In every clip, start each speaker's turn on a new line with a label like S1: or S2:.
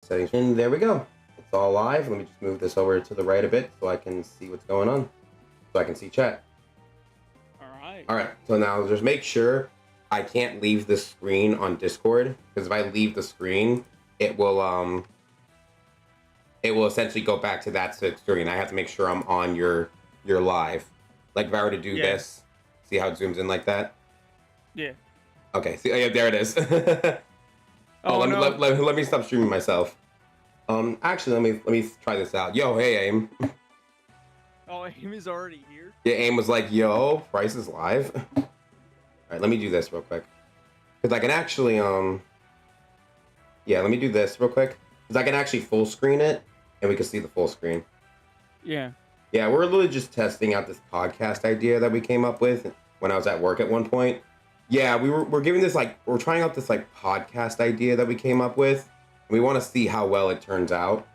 S1: settings. And there we go. It's all live. Let me just move this over to the right a bit so I can see what's going on. So I can see chat. All right. So now just make sure I can't leave the screen on Discord, because if I leave the screen, it will essentially go back to that screen. I have to make sure I'm on your live. Like if I were to do this, see how it zooms in like that?
S2: Yeah.
S1: Okay. See, yeah, there it is. Let me stop streaming myself. Actually, let me try this out. Yo, hey, Aim.
S2: Oh, Aim is already here?
S1: Yeah, Aim was like, yo, Price is live. All right, let me do this real quick. Because I can actually, yeah, let me do this real quick. Because I can actually full screen it, and we can see the full screen.
S2: Yeah.
S1: Yeah, we're literally just testing out this podcast idea that we came up with when I was at work at one point. Yeah, we're giving this, like, we're trying out this, like, podcast idea that we came up with. And we want to see how well it turns out.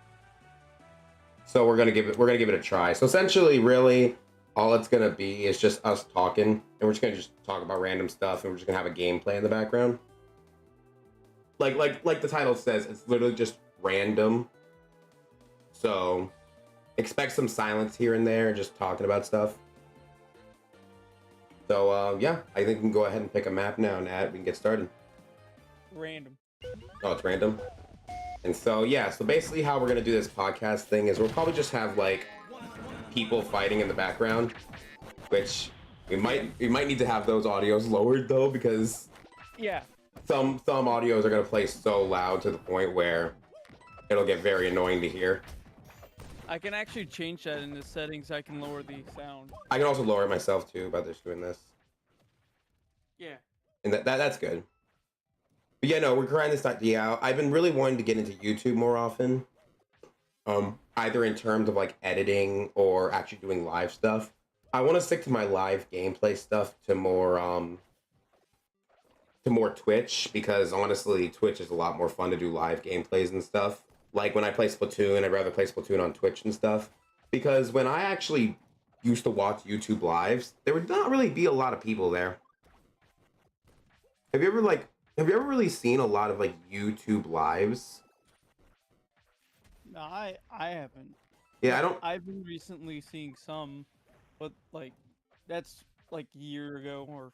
S1: So we're gonna give it a try. So essentially, really, all it's gonna be is just us talking, and we're just gonna talk about random stuff, and we're just gonna have a gameplay in the background. Like the title says, it's literally just random. So expect some silence here and there, just talking about stuff. So yeah, I think we can go ahead and pick a map now, Nat. We can get started.
S2: Random.
S1: Oh, it's random. And so yeah, so basically how we're gonna do this podcast thing is we'll probably just have like people fighting in the background, which we might need to have those audios lowered though, because some audios are gonna play so loud to the point where it'll get very annoying to hear.
S2: I can actually change that in the settings. I can lower the sound.
S1: I can also lower it myself too by just doing this.
S2: Yeah.
S1: And that's good. But yeah, no, we're trying this idea out. I've been really wanting to get into YouTube more often. Either in terms of like editing or actually doing live stuff. I want to stick to my live gameplay stuff to more Twitch, because honestly, Twitch is a lot more fun to do live gameplays and stuff. Like when I play Splatoon, I'd rather play Splatoon on Twitch and stuff. Because when I actually used to watch YouTube lives, there would not really be a lot of people there. Have you ever really seen a lot of like YouTube lives?
S2: No, I haven't.
S1: Yeah,
S2: I've been recently seeing some, but like that's like a year ago, or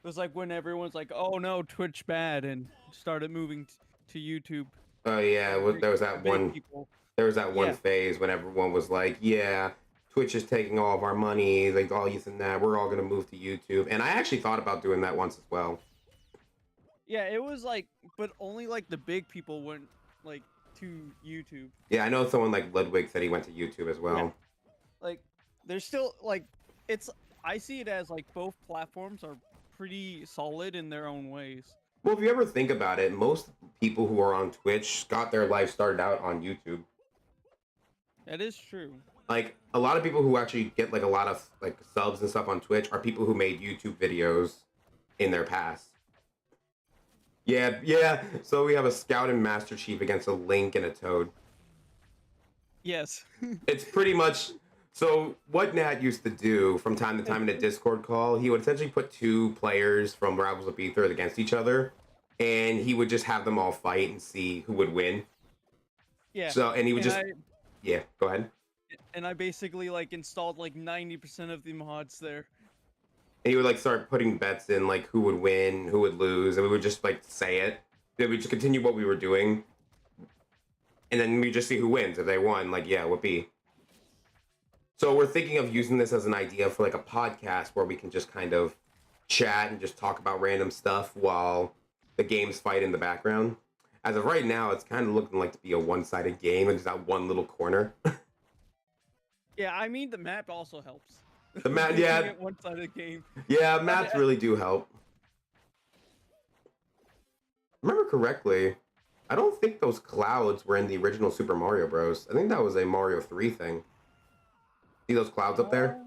S2: it was like when everyone's like, "Oh no, Twitch bad," and started moving to YouTube.
S1: Oh yeah, there was that one.
S2: People.
S1: There was that one phase when everyone was like, "Yeah, Twitch is taking all of our money, like all this and that. We're all gonna move to YouTube." And I actually thought about doing that once as well.
S2: Yeah, it was like, but only like the big people went like to YouTube.
S1: Yeah, I know someone like Ludwig said he went to YouTube as well.
S2: Yeah. Like, there's still like, I see it as like both platforms are pretty solid in their own ways.
S1: Well, if you ever think about it, most people who are on Twitch got their life started out on YouTube.
S2: That is true.
S1: Like, a lot of people who actually get like a lot of like subs and stuff on Twitch are people who made YouTube videos in their past. Yeah. So we have a Scout and Master Chief against a Link and a Toad.
S2: Yes.
S1: It's pretty much... So what Nat used to do from time to time in a Discord call, he would essentially put two players from Rivals of Aether against each other, and he would just have them all fight and see who would win.
S2: Yeah.
S1: So, and he would yeah, go ahead.
S2: And I basically like installed like 90% of the mods there.
S1: And he would like start putting bets in, like who would win, who would lose, and we would just like say it. Then we just continue what we were doing, and then we just see who wins. If they won, like yeah, whoopee. So we're thinking of using this as an idea for like a podcast where we can just kind of chat and just talk about random stuff while the games fight in the background. As of right now, it's kind of looking like to be a one-sided game. It's that one little corner.
S2: Yeah, I mean the map also helps.
S1: The map, yeah.
S2: One-sided game.
S1: Yeah, maps really do help. Remember correctly, I don't think those clouds were in the original Super Mario Bros. I think that was a Mario 3 thing. See those clouds up there?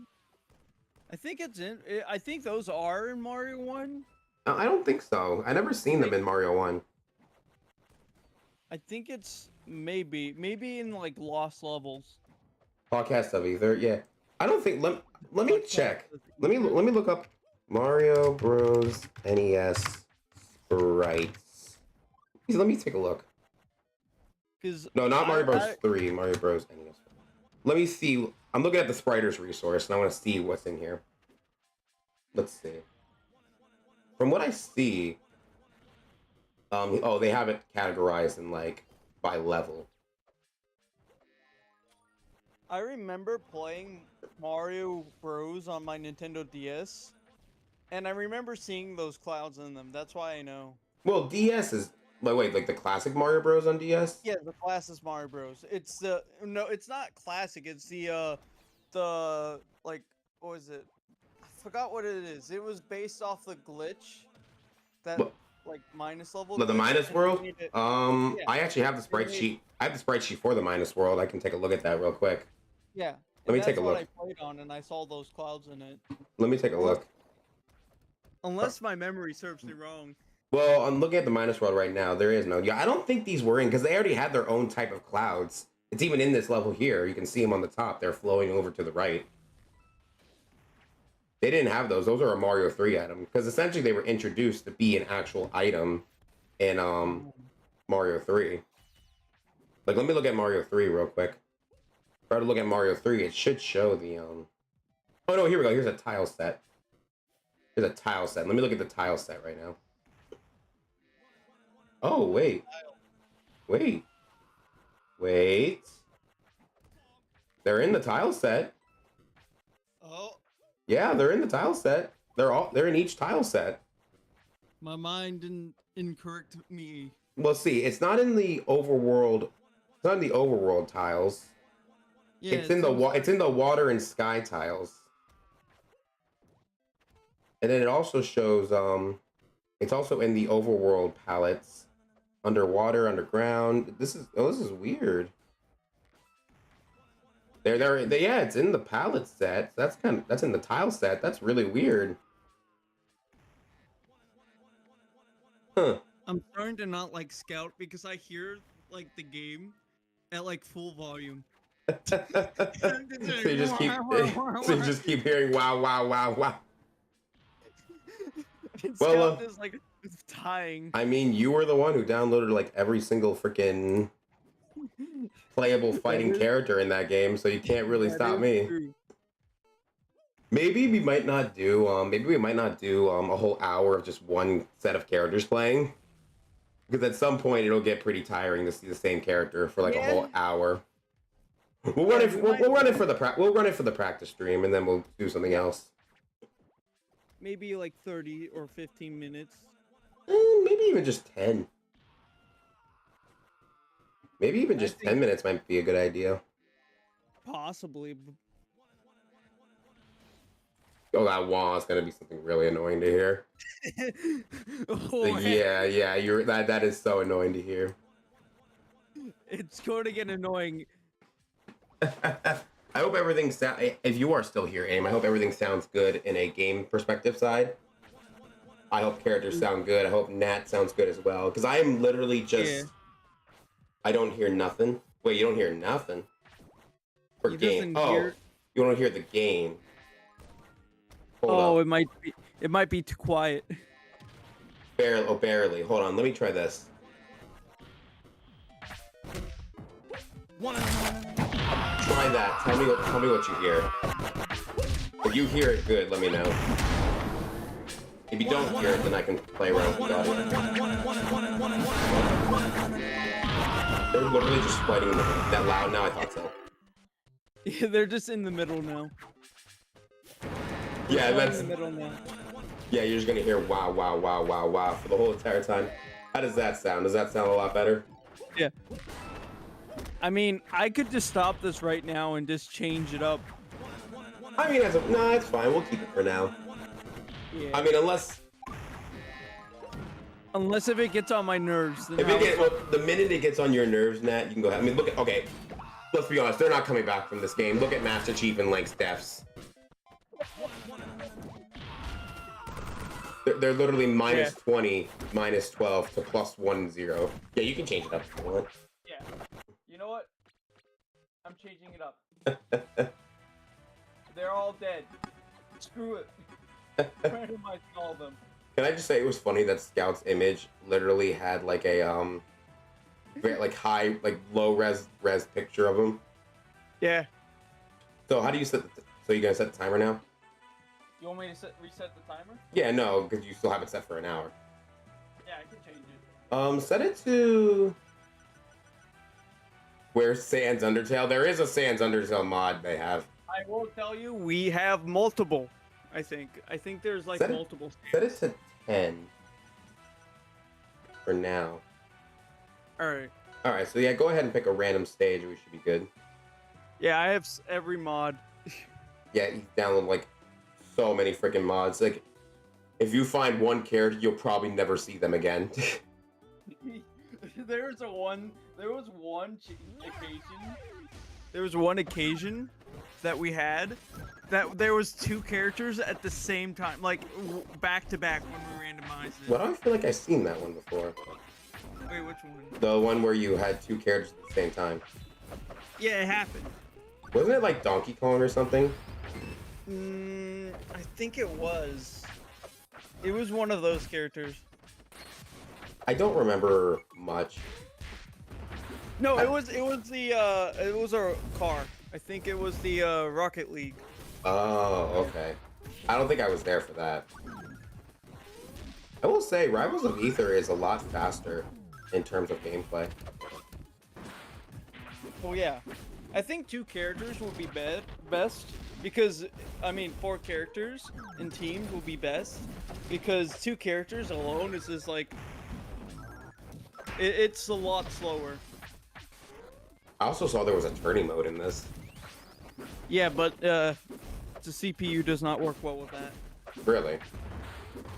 S2: I think I think those are in Mario 1.
S1: No, I don't think so. I never seen them in Mario 1.
S2: I think it's maybe in like Lost Levels.
S1: Podcast of Ether, yeah. I don't think. Let me check. Let me look up Mario Bros. NES sprites. Let me take a look.
S2: Because
S1: No, not Mario Bros. 3. Mario Bros. NES. Let me see. I'm looking at the Spiders resource, and I want to see what's in here. Let's see. From what I see, oh, they have it categorized in like by level.
S2: I remember playing Mario Bros on my Nintendo DS, and I remember seeing those clouds in them. That's why I know.
S1: Well, DS is like the classic Mario Bros. On DS.
S2: Yeah, the classic Mario Bros. It's the no, it's not classic. It's the like what was it? I forgot what it is. It was based off the glitch that
S1: But,
S2: like minus level
S1: the
S2: glitch,
S1: minus
S2: and they
S1: world.
S2: made it- yeah,
S1: I actually have the sprite sheet. I have the sprite sheet for the minus world. I can take a look at that real quick.
S2: yeah.
S1: Let me
S2: and
S1: take
S2: that's
S1: a
S2: what
S1: look.
S2: I played on, and I saw those clouds in it.
S1: Let me take a look.
S2: Unless my memory serves me wrong.
S1: Well, I'm looking at the minus world right now. There is no. Yeah, I don't think these were in because they already had their own type of clouds. It's even in this level here. You can see them on the top. They're flowing over to the right. They didn't have those. Those are a Mario 3 item because essentially they were introduced to be an actual item in Mario 3. Like, let me look at Mario 3 real quick. Try to look at Mario 3. It should show the Oh no, here we go. Here's a tile set. Here's a tile set. Let me look at the tile set right now. Oh, wait. Wait. They're in the tile set.
S2: Oh,
S1: Yeah, they're in the tile set. They're in each tile set.
S2: my mind didn't incorrect me.
S1: Well, see, it's not in the overworld. It's not in the overworld tiles.
S2: Yeah,
S1: It's in the water and sky tiles. And then it also shows it's also in the overworld palettes. Underwater, underground. This is weird. Yeah, it's in the palette set. That's in the tile set. That's really weird. Huh.
S2: I'm starting to not like Scout because I hear like the game at like full volume.
S1: So you just keep hearing wow, wow, wow, wow.
S2: Scout is like dying.
S1: I mean, you were the one who downloaded like every single freaking playable fighting character in that game, so you can't really stop me.
S2: True.
S1: Maybe we might not do a whole hour of just one set of characters playing, because at some point it'll get pretty tiring to see the same character for like a whole hour. We'll run it for the practice stream, and then we'll do something else.
S2: Maybe like 30 or 15 minutes.
S1: Maybe even just 10. Maybe even just 10 minutes might be a good idea.
S2: Possibly.
S1: Oh, that wah is gonna be something really annoying to hear. Yeah, that is so annoying to hear.
S2: It's going to get annoying.
S1: I hope everything if you are still here, Aim, I hope everything sounds good in a game perspective side. I hope characters sound good. I hope Nat sounds good as well. Because I am literally just... I don't hear nothing. Wait, you don't hear nothing? For game. Oh, you don't hear the game. Hold up.
S2: It might be too quiet.
S1: Barely. Hold on, let me try this. Try that. Tell me what you hear. If you hear it good, let me know. If you don't hear it, then I can play around with that. They're literally just fighting that loud now. I thought so.
S2: Yeah, they're just in the middle now.
S1: Yeah, that's
S2: in the middle now.
S1: Yeah, you're just gonna hear wow, wow, wow, wow, wow for the whole entire time. How does that sound? Does that sound a lot better?
S2: Yeah. I mean, I could just stop this right now and just change it up.
S1: I mean, nah, it's fine. We'll keep it for now.
S2: Yeah.
S1: I mean, unless
S2: if it gets on my nerves. Then
S1: the minute it gets on your nerves, Nat, you can go ahead. I mean, okay, let's be honest. They're not coming back from this game. Look at Master Chief and Link's deaths. They're literally minus 20, minus 12 to plus 1, 0. Yeah, you can change it up if you want.
S2: Yeah. You know what? I'm changing it up. They're all dead. Screw it. Randomize all of them.
S1: Can I just say it was funny that Scout's image literally had like a very, like high, like low res picture of him.
S2: Yeah.
S1: So how do you set? So you gonna set the timer now?
S2: You want me to reset the timer?
S1: Yeah, no, because you still have it set for an hour.
S2: Yeah, I can change it.
S1: Set it to. Where's Sans Undertale? There is a Sans Undertale mod they have.
S2: I will tell you, we have multiple. I think there's like multiple.
S1: Set it to 10 for now.
S2: All right.
S1: All right, so yeah, go ahead and pick a random stage. We should be good.
S2: Yeah, I have every mod.
S1: Yeah, you download like so many freaking mods. Like, if you find one character, you'll probably never see them again.
S2: There was one occasion that we had that there was two characters at the same time, like back to back when we randomized it.
S1: Why do I feel like I've seen that one before?
S2: Wait, which one?
S1: The one where you had two characters at the same time.
S2: Yeah, it happened.
S1: Wasn't it like Donkey Kong or something?
S2: I think it was. It was one of those characters.
S1: I don't remember much.
S2: No, it was a car. I think it was the Rocket League.
S1: Oh, okay. I don't think I was there for that. I will say, Rivals of Ether is a lot faster in terms of gameplay.
S2: Well, yeah. I think two characters will be best because, I mean, 4 characters in teams will be best because 2 characters alone is just like it's a lot slower.
S1: I also saw there was a turning mode in this.
S2: Yeah, but the CPU does not work well with that.
S1: Really?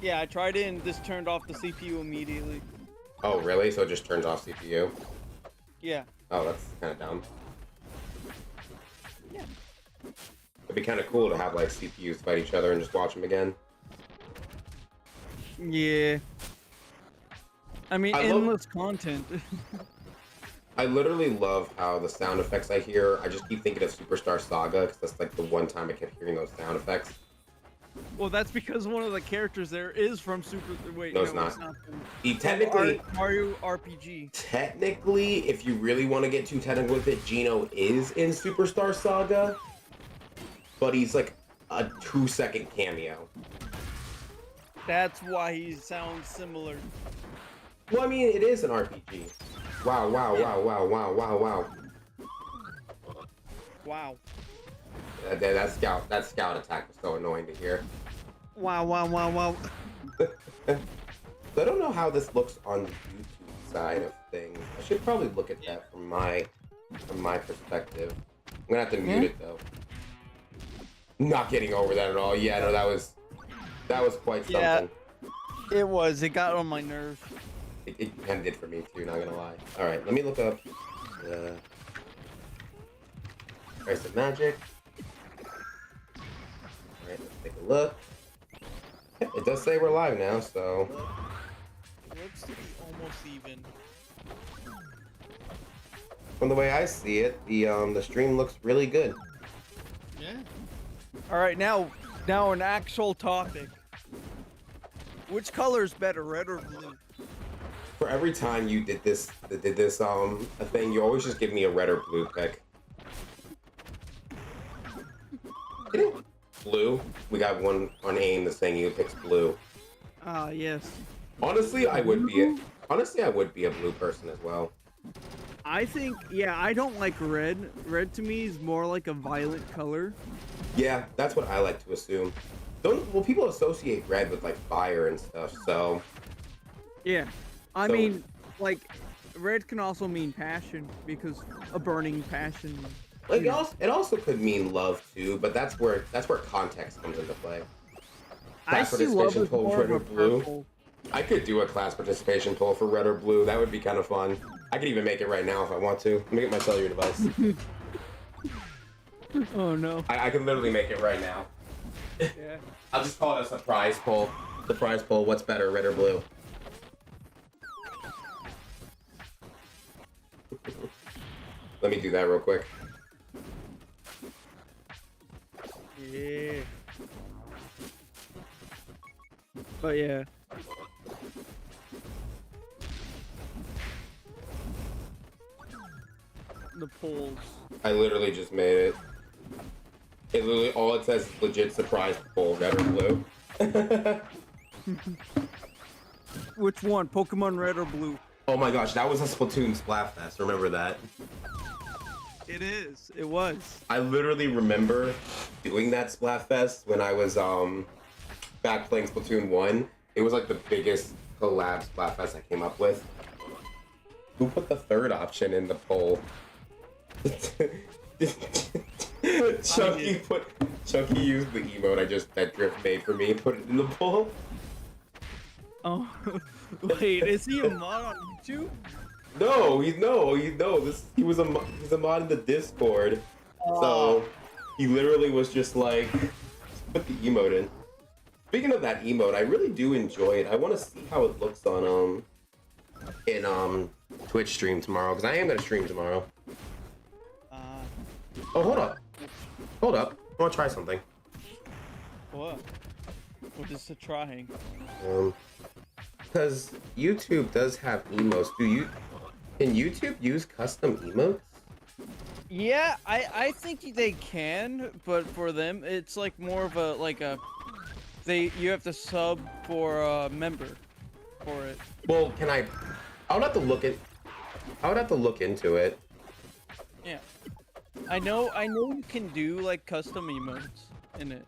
S2: Yeah, I tried it and this turned off the CPU immediately.
S1: Oh, really? So it just turns off CPU?
S2: Yeah.
S1: Oh, that's kind of dumb.
S2: Yeah.
S1: It'd be kind of cool to have like CPUs fight each other and just watch them again.
S2: Yeah. I mean, endless content.
S1: I literally love how the sound effects I hear, I just keep thinking of Superstar Saga, because that's like the one time I kept hearing those sound effects.
S2: Well, that's because one of the characters there is from Wait,
S1: no, it's not. Technically,
S2: Mario RPG.
S1: Technically, if you really want to get too technical with it, Gino is in Superstar Saga, but he's like a 2-second cameo.
S2: That's why he sounds similar.
S1: Well, I mean, it is an RPG. Wow, wow, wow, wow, wow, wow, wow.
S2: Wow.
S1: That scout attack was so annoying to hear.
S2: Wow, wow, wow, wow.
S1: So I don't know how this looks on the YouTube side of things. I should probably look at that from my perspective. I'm gonna have to mute it though. Not getting over that at all. Yeah, no, that was quite something.
S2: Yeah, it was. It got on my nerves.
S1: It kind of did for me too, not gonna lie. Alright, let me look up Price of Magic. Alright, let's take a look. It does say we're live now, so...
S2: It looks to be almost even.
S1: From the way I see it, the stream looks really good.
S2: Yeah. Alright, now an actual topic. Which color is better, red or blue?
S1: For every time you did this a thing, you always just give me a red or blue pick. Blue? We got one on AIM that's saying you picks blue.
S2: Ah, yes.
S1: Honestly, I would be a blue person as well.
S2: I think, yeah, I don't like red. Red to me is more like a violet color.
S1: Yeah, that's what I like to assume. Well, people associate red with like fire and stuff, so...
S2: Yeah. I mean, like, red can also mean passion, because a burning passion.
S1: Like, it also could mean love too, but that's where context comes into play.
S2: I see love as more of a purple.
S1: I could do a class participation poll for red or blue. That would be kind of fun. I could even make it right now if I want to. Let me get my cellular device.
S2: Oh no.
S1: I can literally make it right now.
S2: Yeah.
S1: I'll just call it a surprise poll. Surprise poll. What's better, red or blue? Let me do that real quick.
S2: Yeah. But yeah. the polls.
S1: I literally just made it. It literally, all it says is legit surprise poll, red or blue.
S2: Which one? Pokemon Red or Blue?
S1: Oh my gosh, that was a Splatoon Splatfest. Remember that?
S2: It is. It was.
S1: I literally remember doing that Splatfest when I was back playing Splatoon 1. It was like the biggest collab Splatfest I came up with. Who put the third option in the poll? Chunky used the emote that Drift made for me, put it in the poll.
S2: Oh, wait, is he a mod on YouTube?
S1: No, he's a mod in the Discord. So he literally was just like, put the emote in. Speaking of that emote, I really do enjoy it. I want to see how it looks on in Twitch stream tomorrow, because I am gonna stream tomorrow. Oh, hold up. I want to try something.
S2: What? What is it trying?
S1: Because YouTube does have emotes. Can YouTube use custom emotes?
S2: Yeah, I think they can, but for them, it's like more of you have to sub for a member for it.
S1: Well, I would have to look into it.
S2: Yeah. I know you can do like custom emotes in it.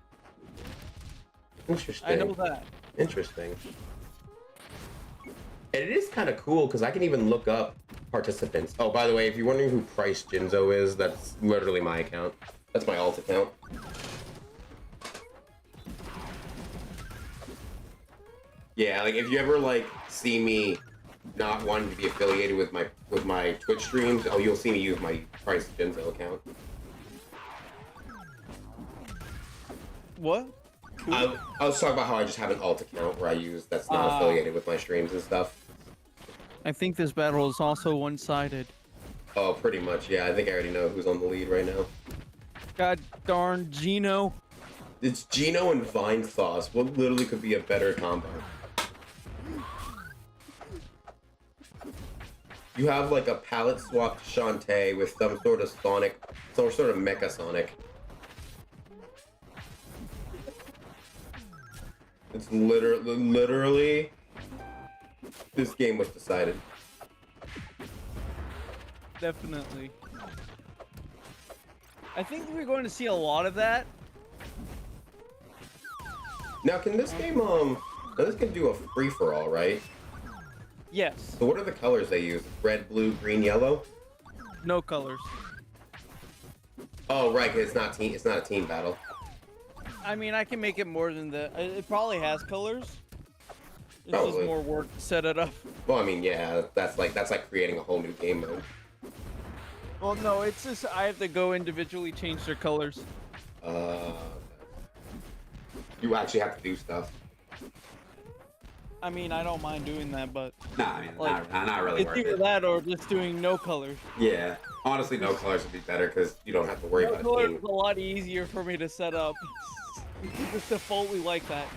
S1: Interesting.
S2: I know that.
S1: Interesting. And it is kind of cool because I can even look up participants. Oh, by the way, if you're wondering who Price Jinzo is, that's literally my account. That's my alt account. Yeah, like if you ever like see me not wanting to be affiliated with my Twitch streams, you'll see me use my Price Jinzo account.
S2: What?
S1: I was talking about how I just have an alt account where I use that's not affiliated with my streams and stuff.
S2: I think this battle is also one-sided.
S1: Oh, pretty much, yeah. I think I already know who's on the lead right now.
S2: God darn Gino.
S1: It's Gino and Vine Sauce. What literally could be a better combo? You have like a palette swapped Shantae with some sort of Mecha Sonic. It's literally, this game was decided.
S2: Definitely. I think we're going to see a lot of that.
S1: Now, can this game do a free-for-all, right?
S2: Yes.
S1: So what are the colors they use? Red, blue, green, yellow?
S2: No colors.
S1: Oh, right, 'cause it's not a team battle.
S2: I mean, I can make it more than that. It probably has colors. It's
S1: Probably.
S2: just more work to set it up.
S1: Well, I mean, yeah, that's like creating a whole new game mode.
S2: Well, no, it's just I have to go individually change their colors.
S1: You actually have to do stuff.
S2: I mean, I don't mind doing that, but
S1: Nah, I mean,
S2: like,
S1: not really
S2: it's
S1: worth
S2: either
S1: it.
S2: that or just doing no colors.
S1: Yeah, honestly, no colors would be better because you don't have to worry
S2: No
S1: about a
S2: colors
S1: team.
S2: is a lot easier for me to set up. It's defaultly like that.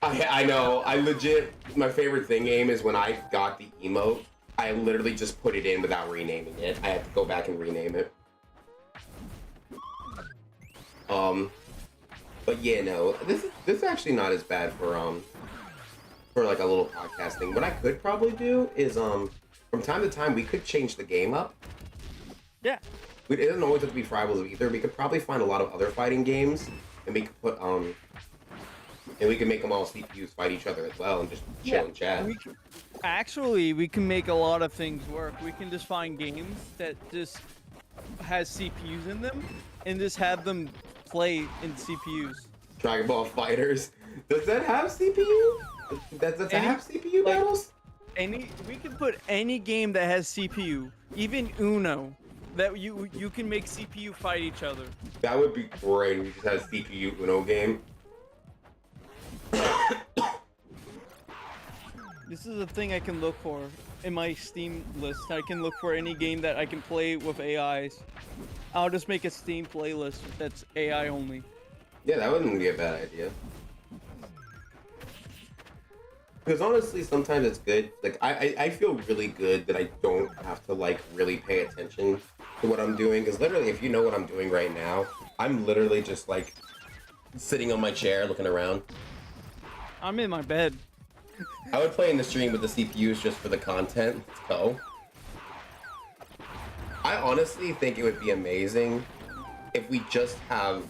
S1: I know. I legit. My favorite thing game is when I got the emote. I literally just put it in without renaming it. I had to go back and rename it. But yeah, no. This is actually not as bad for like a little podcast thing. What I could probably do is from time to time we could change the game up.
S2: Yeah.
S1: It doesn't always have to be for Rivals of Ether. We could probably find a lot of other fighting games, and we could put and we can make them all CPUs fight each other as well, and just chill and chat.
S2: We can make a lot of things work. We can just find games that just has CPUs in them, and just have them play in CPUs.
S1: Dragon Ball Fighters. Does that have CPU? Does that have CPU battles?
S2: We can put any game that has CPU, even Uno, that you can make CPU fight each other.
S1: That would be great. We just had a CPU Uno game.
S2: This is a thing I can look for in my Steam list. I can look for any game that I can play with AIs. I'll just make a Steam playlist that's AI only.
S1: Yeah, that wouldn't be a bad idea. Because honestly, sometimes it's good. Like I feel really good that I don't have to like really pay attention to what I'm doing. Because literally, if you know what I'm doing right now, I'm literally just like sitting on my chair looking around.
S2: I'm in my bed.
S1: I would play in the stream with the CPUs just for the content. So I honestly think it would be amazing if we just have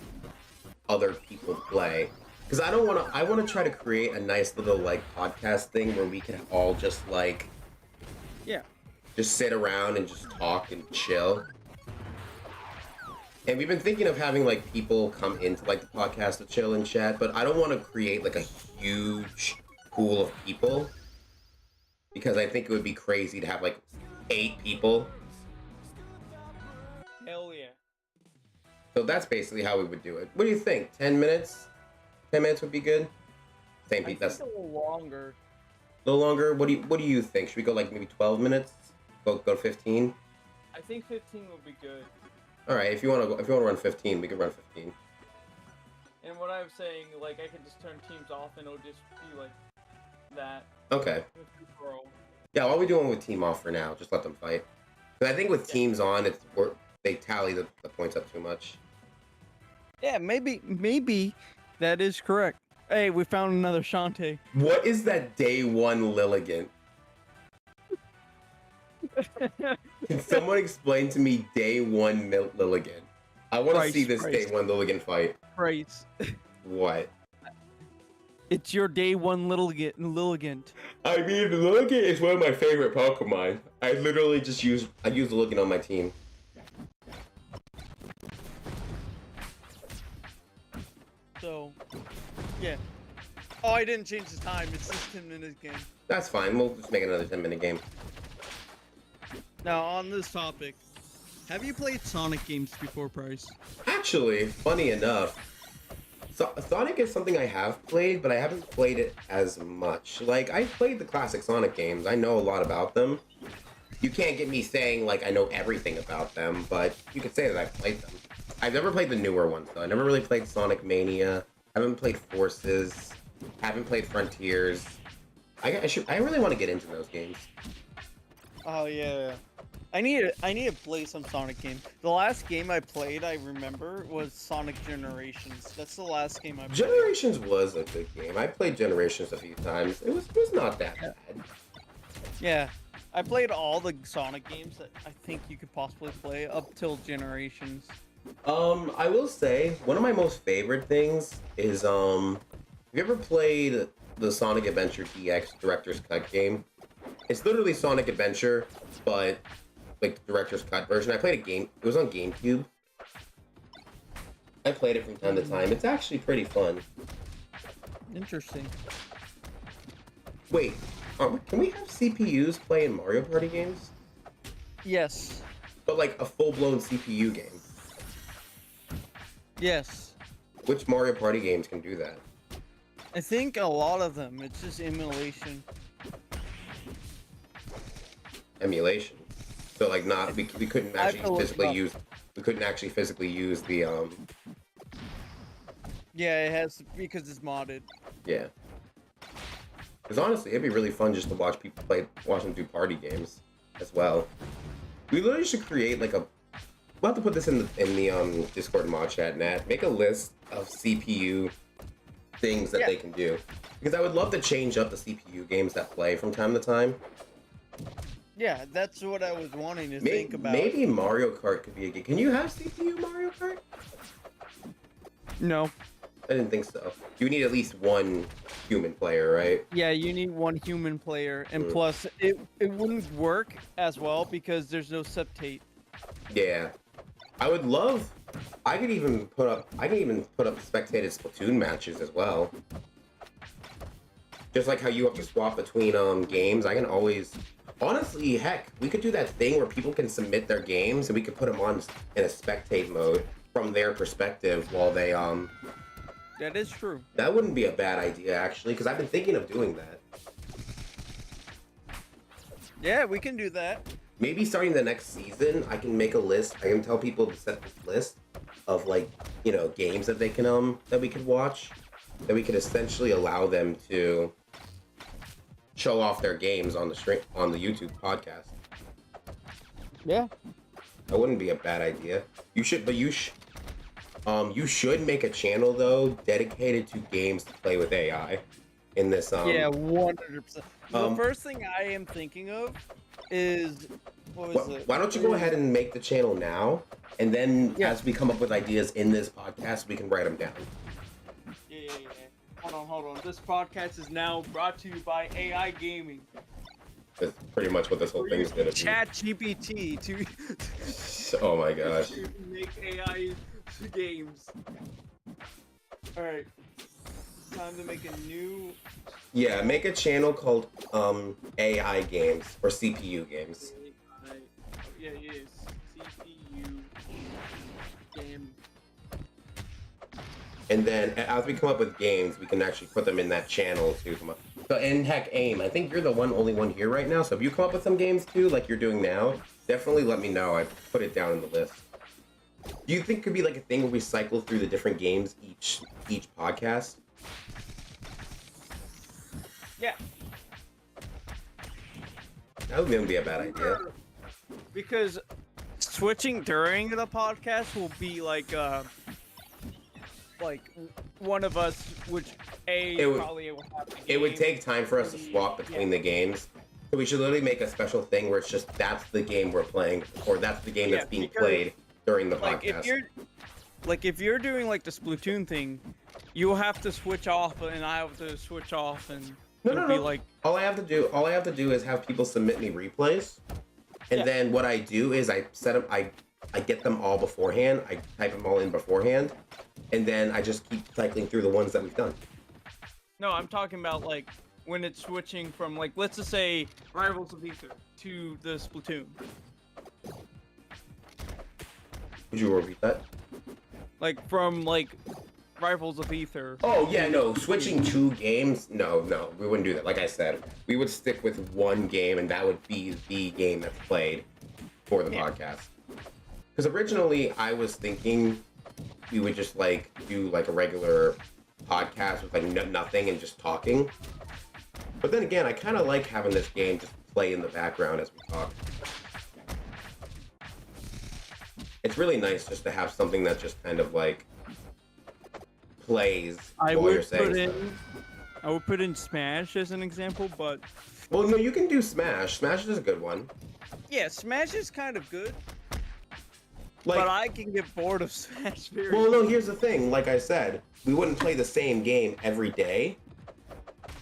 S1: other people play. Because I don't want to. I want to try to create a nice little like podcast thing where we can all just like
S2: Yeah.
S1: just sit around and just talk and chill. And we've been thinking of having like people come into like the podcast to chill and chat, but I don't want to create like a huge pool of people because I think it would be crazy to have like 8 people.
S2: Hell yeah.
S1: So that's basically how we would do it. What do you think? 10 minutes? 10 minutes would be good? Same
S2: I
S1: beat.
S2: think
S1: That's
S2: a little longer.
S1: a little longer. What do you think? Should we go like maybe 12 minutes? Go 15?
S2: I think 15 would be good.
S1: All right, if you want to run 15, we can run 15.
S2: And what I'm saying, like, I could just turn teams off and it'll just be like that.
S1: Okay.
S2: Bro.
S1: Yeah, why are we doing with team off for now? Just let them fight. Because I think with teams on, they tally the points up too much.
S2: Yeah, maybe that is correct. Hey, we found another Shantae.
S1: What is that day one Lilligant? Can someone explain to me day one Lilligant? I want to see this day one Lilligant fight.
S2: Price.
S1: What?
S2: It's your day one Lilligant.
S1: I mean, Lilligant is one of my favorite Pokemon. I literally just use Lilligant on my team.
S2: So, yeah. Oh, I didn't change the time. It's just 10 minutes game.
S1: That's fine. We'll just make another 10-minute game.
S2: Now, on this topic, have you played Sonic games before, Price?
S1: Actually, funny enough, Sonic is something I have played, but I haven't played it as much. Like, I played the classic Sonic games. I know a lot about them. You can't get me saying, like, I know everything about them, but you could say that I've played them. I've never played the newer ones, though. I never really played Sonic Mania. I haven't played Forces. Haven't played Frontiers. I really want to get into those games.
S2: Oh, yeah. I need to play some Sonic game. The last game I played, I remember, was Sonic Generations. That's the last game I played.
S1: Generations was a good game. I played Generations a few times. It was not that bad.
S2: Yeah. I played all the Sonic games that I think you could possibly play up till Generations.
S1: I will say, one of my most favorite things is, have you ever played the Sonic Adventure DX Director's Cut game? It's literally Sonic Adventure, but like the Director's Cut version. I played a game. It was on GameCube. I played it from time to time. It's actually pretty fun.
S2: Interesting.
S1: Wait, can we have CPUs play in Mario Party games?
S2: Yes.
S1: But like a full-blown CPU game.
S2: Yes.
S1: Which Mario Party games can do that?
S2: I think a lot of them. It's just emulation.
S1: Emulation. So like not we couldn't actually physically use the
S2: Yeah, it has because it's modded.
S1: Yeah. Because honestly, it'd be really fun just to watch them do party games as well. We literally should create like we'll have to put this in the Discord mod chat, Nat. Make a list of CPU things that they can do. Because I would love to change up the CPU games that play from time to time.
S2: Yeah, that's what I was wanting to think about.
S1: Maybe Mario Kart could be a game. Can you have CPU Mario Kart?
S2: No.
S1: I didn't think so. You need at least one human player, right?
S2: Yeah, you need one human player, and plus it wouldn't work as well because there's no septate.
S1: Yeah. I could even put up spectated Splatoon matches as well. Just like how you have to swap between games, I can always honestly, heck, we could do that thing where people can submit their games and we could put them on in a spectate mode from their perspective while they
S2: That is true.
S1: That wouldn't be a bad idea actually, because I've been thinking of doing that.
S2: Yeah, we can do that.
S1: Maybe starting the next season, I can make a list. I can tell people to set this list of like, games that they can that we could watch, that we could essentially allow them to show off their games on the stream on the YouTube podcast.
S2: Yeah.
S1: That wouldn't be a bad idea. You should make a channel though dedicated to games to play with AI. In this
S2: Yeah, 100%. The
S1: um,
S2: first thing I am thinking of is what was it?
S1: why don't you go ahead and make the channel now, and then
S2: Yeah.
S1: as we come up with ideas in this podcast, we can write them down.
S2: Yeah. Hold on. This podcast is now brought to you by AI Gaming.
S1: That's pretty much what this whole thing is gonna be.
S2: Chat GPT to
S1: Oh my gosh.
S2: to make AI games. All right. Time to make a new.
S1: Yeah, make a channel called AI games or CPU games.
S2: Yeah. CPU game.
S1: And then as we come up with games, we can actually put them in that channel to come up. So, and heck, AIM, I think you're the only one here right now. So if you come up with some games too, like you're doing now, definitely let me know. I put it down in the list. Do you think it could be like a thing where we cycle through the different games each podcast?
S2: Yeah.
S1: That wouldn't be a bad idea.
S2: Because switching during the podcast will be like one of us, which probably will have the
S1: It would
S2: game.
S1: take time for us to swap between the games. So we should literally make a special thing where it's just that's the game we're playing, or that's the game that's being played during the
S2: Like
S1: podcast.
S2: if you're doing like the Splatoon thing, you'll have to switch off, and I have to switch off, and it'll be like
S1: All I have to do is have people submit me replays, and then what I do is I set up. I get them all beforehand. I type them all in beforehand, and then I just keep cycling through the ones that we've done.
S2: No, I'm talking about like when it's switching from like, let's just say Rivals of Ether to the Splatoon.
S1: Would you repeat that?
S2: Like from like Rivals of Ether.
S1: Oh yeah, no. Switching two games, no, we wouldn't do that. Like I said, we would stick with one game, and that would be the game that's played for the podcast. Because originally, I was thinking we would just like do like a regular podcast with like nothing and just talking. But then again, I kind of like having this game just play in the background as we talk. It's really nice just to have something that just kind of like plays while you're saying stuff.
S2: I would put in Smash as an example, but
S1: Well, no, you can do Smash. Smash is a good one.
S2: yeah, Smash is kind of good.
S1: Like,
S2: But I can get bored of Smash very
S1: well, no, here's the thing. Like I said, we wouldn't play the same game every day.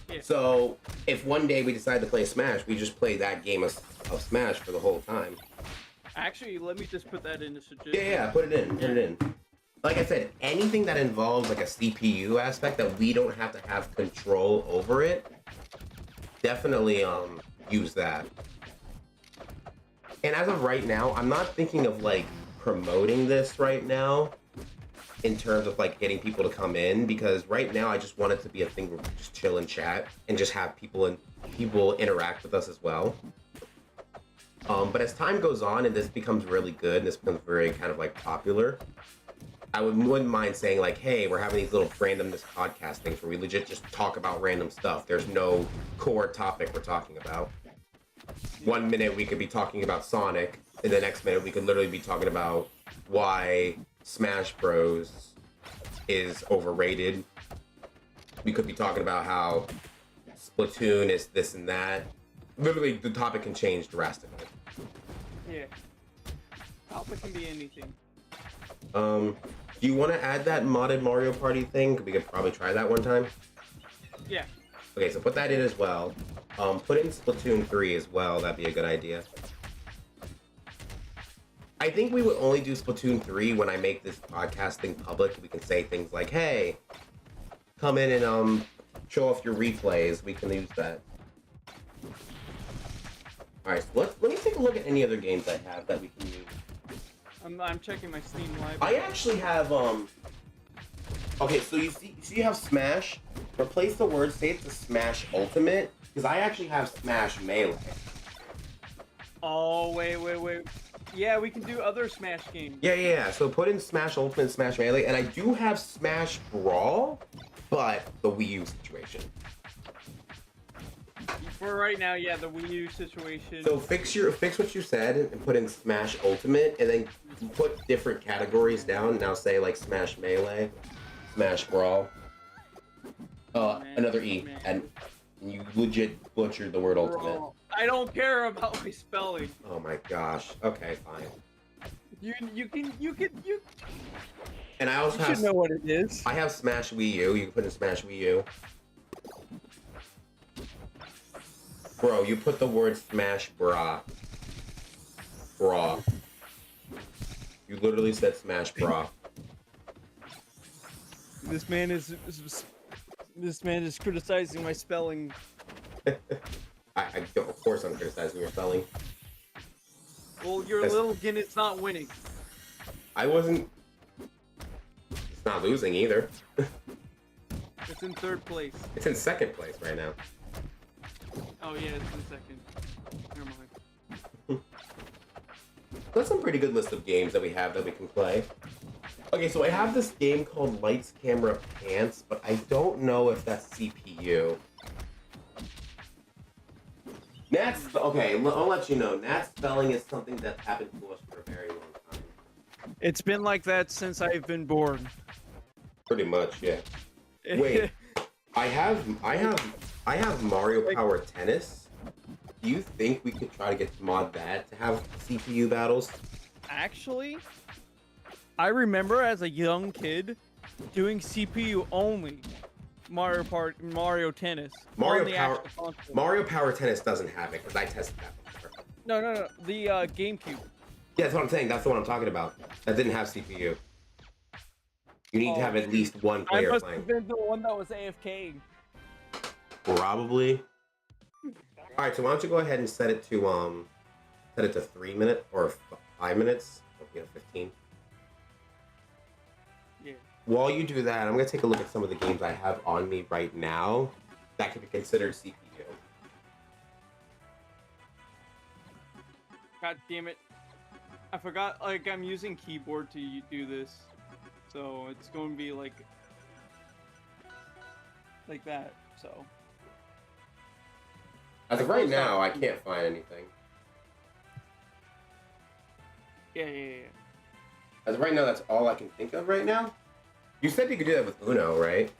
S2: Yeah.
S1: So if one day we decide to play Smash, we just play that game of Smash for the whole time.
S2: Actually, let me just put that in the suggestion.
S1: Yeah, put it in. Like I said, anything that involves like a CPU aspect that we don't have to have control over it, definitely use that. And as of right now, I'm not thinking of like promoting this right now in terms of like getting people to come in, because right now I just want it to be a thing where we just chill and chat and just have people interact with us as well. But as time goes on and this becomes really good and this becomes very kind of like popular, I wouldn't mind saying like, hey, we're having these little randomness podcast things where we legit just talk about random stuff. There's no core topic we're talking about. 1 minute we could be talking about Sonic, and the next minute we could literally be talking about why Smash Bros is overrated. We could be talking about how Splatoon is this and that. Literally, the topic can change drastically.
S2: Yeah. Topic can be anything.
S1: Do you want to add that modded Mario Party thing? We could probably try that one time.
S2: Yeah.
S1: Okay, so put that in as well. Put in Splatoon 3 as well. That'd be a good idea. I think we would only do Splatoon 3 when I make this podcast thing public. We can say things like, hey, come in and show off your replays. We can use that. Alright, so let me take a look at any other games I have that we can use.
S2: I'm checking my Steam library.
S1: I actually have, okay, so you you have Smash. Replace the word, say it's a Smash Ultimate, because I actually have Smash Melee.
S2: Oh, wait. Yeah, we can do other Smash games.
S1: Yeah. So put in Smash Ultimate, Smash Melee, and I do have Smash Brawl, but the Wii U situation.
S2: For right now, yeah, the Wii U situation.
S1: So fix what you said and put in Smash Ultimate, and then put different categories down. Now say like Smash Melee, Smash Brawl. Another E, and you legit butchered the word ultimate.
S2: Bro, I don't care about my spelling.
S1: Oh my gosh. Okay, fine.
S2: You.
S1: And I also
S2: You should know what it is.
S1: I have Smash Wii U. You can put in Smash Wii U. Bro, you put the word Smash Bra. Bra. You literally said Smash Bra.
S2: This man is criticizing my spelling.
S1: Of course I'm criticizing your spelling.
S2: Well, your little Guinness not winning.
S1: I wasn't. It's not losing either.
S2: It's in third place.
S1: It's in second place right now.
S2: Oh yeah, it's in second. Never mind.
S1: That's some pretty good list of games that we have that we can play. Okay, so I have this game called Lights, Camera, Pants, but I don't know if that's CPU. Okay, I'll let you know. Nat spelling is something that's happened to us for a very long time.
S2: It's been like that since I've been born.
S1: Pretty much, yeah. Wait, I have Mario Power Tennis. Do you think we could try to get mod that to have CPU battles?
S2: Actually, I remember as a young kid doing CPU only Mario Tennis. on the actual console.
S1: Mario Power Tennis doesn't have it because I tested that before.
S2: No. The GameCube.
S1: Yeah, that's what I'm saying. That's the one I'm talking about. That didn't have CPU. You need to have at least one player
S2: I must
S1: playing.
S2: have been the one that was AFK.
S1: Probably. All right, so why don't you go ahead and set it to 3 minutes or 5 minutes? 15.
S2: Yeah.
S1: While you do that, I'm gonna take a look at some of the games I have on me right now that could be considered CPU.
S2: God damn it! I forgot. Like I'm using keyboard to do this, so it's going to be like that. So.
S1: As of right now, I can't find anything.
S2: Yeah.
S1: As of right now, that's all I can think of right now. You said you could do that with Uno, right?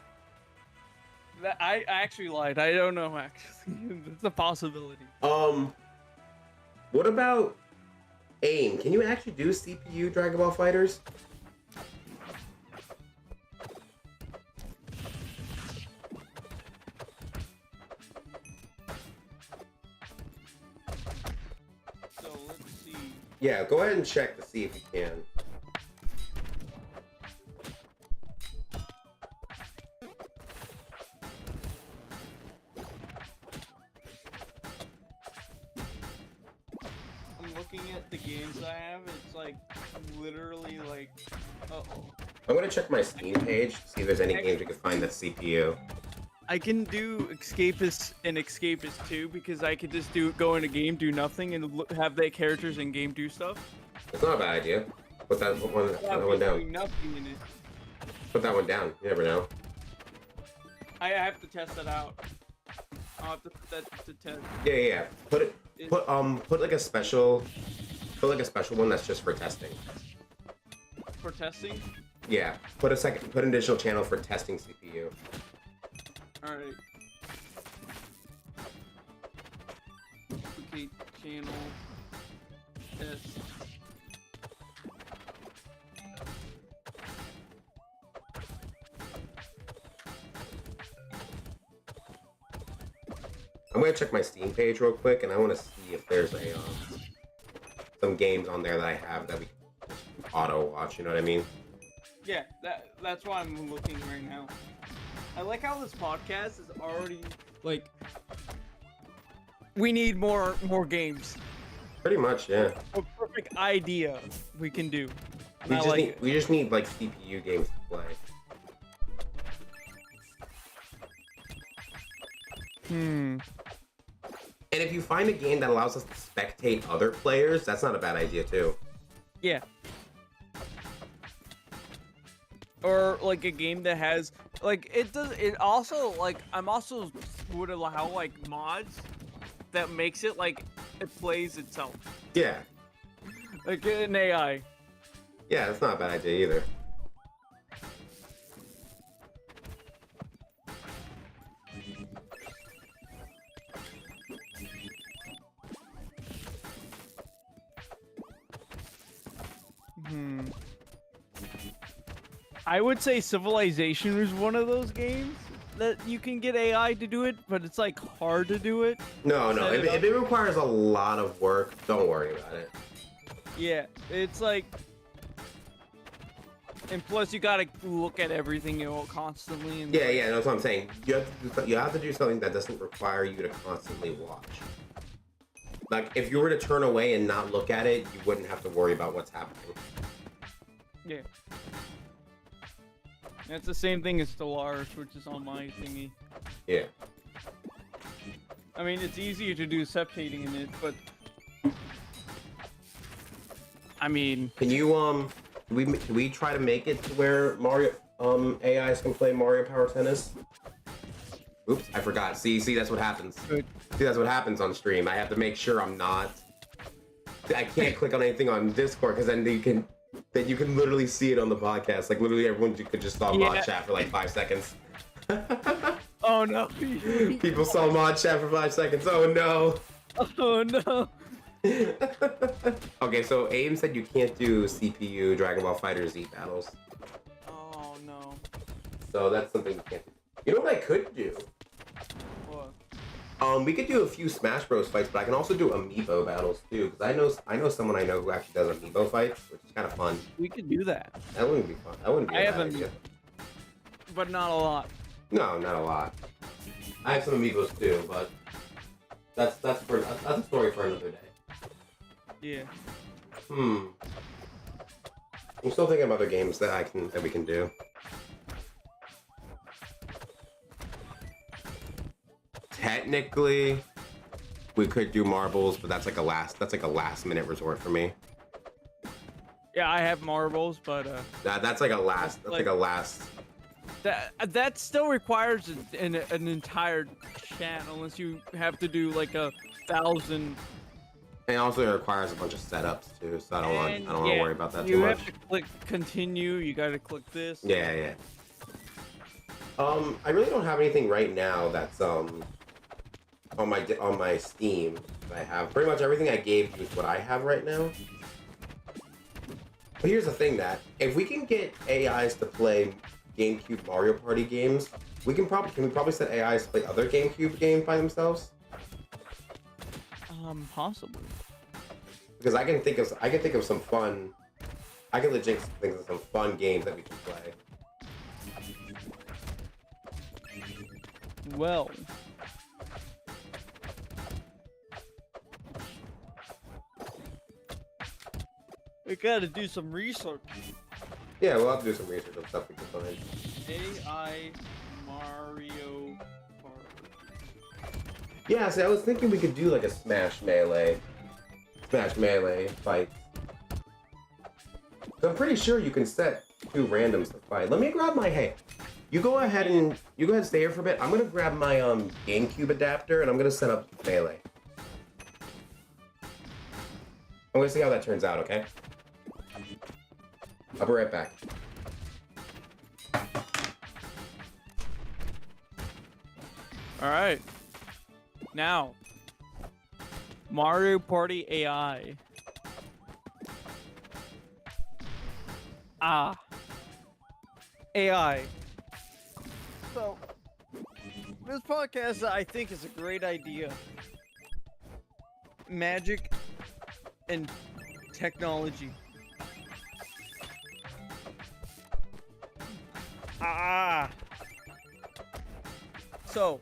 S2: I actually lied. I don't know, actually. It's a possibility.
S1: What about AIM? Can you actually do CPU Dragon Ball Fighters?
S2: So, let's see.
S1: Yeah, go ahead and check to see if you can.
S2: At the games I have, it's like literally like,
S1: I'm gonna check my Steam page, see if there's any games we can find that's CPU.
S2: I can do Escapist and Escapist too because I could just go in a game, do nothing, and have the characters in game do stuff.
S1: It's not a bad idea. Put that one down.
S2: Nothing in it.
S1: Put that one down. You never know.
S2: I have to test that out. I'll have to put that to test.
S1: Yeah. Put like a special one that's just for testing.
S2: For testing?
S1: Yeah. Put an additional channel for testing CPU.
S2: All right. Okay, channel test.
S1: I'm gonna check my Steam page real quick, and I want to see if there's some games on there that I have that we can auto watch. You know what I mean?
S2: Yeah, that's why I'm looking right now. I like how this podcast is already like. We need more games.
S1: Pretty much, yeah.
S2: A perfect idea we can do.
S1: We just need like CPU games to play. And if you find a game that allows us to spectate other players, that's not a bad idea too.
S2: Yeah. Or like a game that has like it also like I'm also would allow like mods that makes it like it plays itself,
S1: Yeah.
S2: like an AI.
S1: Yeah, that's not a bad idea either.
S2: I would say Civilization is one of those games that you can get AI to do it, but it's like hard to do it.
S1: No,
S2: Set it
S1: if
S2: up.
S1: it requires a lot of work, don't worry about it.
S2: Yeah, it's like, and plus you gotta look at everything, constantly. And
S1: Yeah, that's what I'm saying. You have to do something that doesn't require you to constantly watch. Like, if you were to turn away and not look at it, you wouldn't have to worry about what's happening.
S2: Yeah. That's the same thing as Stellaris, which is on my thingy.
S1: Yeah.
S2: I mean, it's easier to do septating in it, but I mean,
S1: Can you do we try to make it to where Mario AIs can play Mario Power Tennis? Oops, I forgot. See, that's what happens.
S2: Good.
S1: See, that's what happens on stream. I have to make sure I'm not. I can't click on anything on Discord because then you can literally see it on the podcast. Like literally, everyone could just saw mod chat for like 5 seconds.
S2: Oh no!
S1: People saw mod chat for 5 seconds. Oh no!
S2: Oh no!
S1: Okay, so Aim said you can't do CPU Dragon Ball Fighter Z battles.
S2: Oh no!
S1: So that's something you can't do. You know what I could do?
S2: What?
S1: We could do a few Smash Bros fights, but I can also do amiibo battles too. Because I know someone I know who actually does amiibo fights, which is kind of fun.
S2: We could do that.
S1: That wouldn't be fun. That wouldn't be.
S2: I
S1: a
S2: have
S1: bad
S2: them,
S1: idea.
S2: but not a lot.
S1: No, not a lot. I have some amiibos too, but that's a story for another day.
S2: Yeah.
S1: I'm still thinking of other games that we can do. Technically, we could do marbles, but that's like a last minute resort for me.
S2: Yeah, I have marbles, but
S1: That's like a last. That's like a last.
S2: that still requires an entire chat, unless you have to do like 1,000.
S1: And also it requires a bunch of setups too, so I don't want to worry about that too
S2: You
S1: much.
S2: have to click continue. You gotta click this.
S1: Yeah. I really don't have anything right now that's on my Steam that I have. Pretty much everything I gave you is what I have right now. But here's the thing, that if we can get AIs to play GameCube Mario Party games, can we probably set AIs to play other GameCube games by themselves?
S2: Possibly.
S1: Because I can think of some fun. I can legit think of some fun games that we can play.
S2: Well. We gotta do some research.
S1: Yeah, we'll have to do some research on stuff we can find.
S2: AI Mario Party.
S1: Yeah, see, I was thinking we could do like a Smash Melee fight. So I'm pretty sure you can set 2 randoms to fight. Let me grab my You go ahead and stay here for a bit. I'm gonna grab my GameCube adapter and I'm gonna set up Melee. I'm gonna see how that turns out, okay? I'll be right back.
S2: Alright. Now, Mario Party AI. AI. So, this podcast I think is a great idea. Magic and technology. So,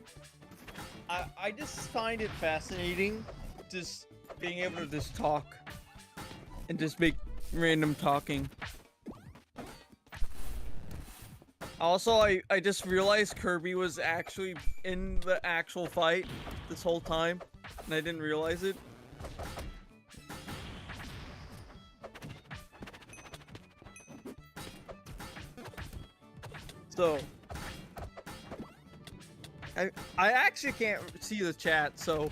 S2: I just find it fascinating, just being able to just talk and just make random talking. Also, I just realized Kirby was actually in the actual fight this whole time, and I didn't realize it. So, I actually can't see the chat, so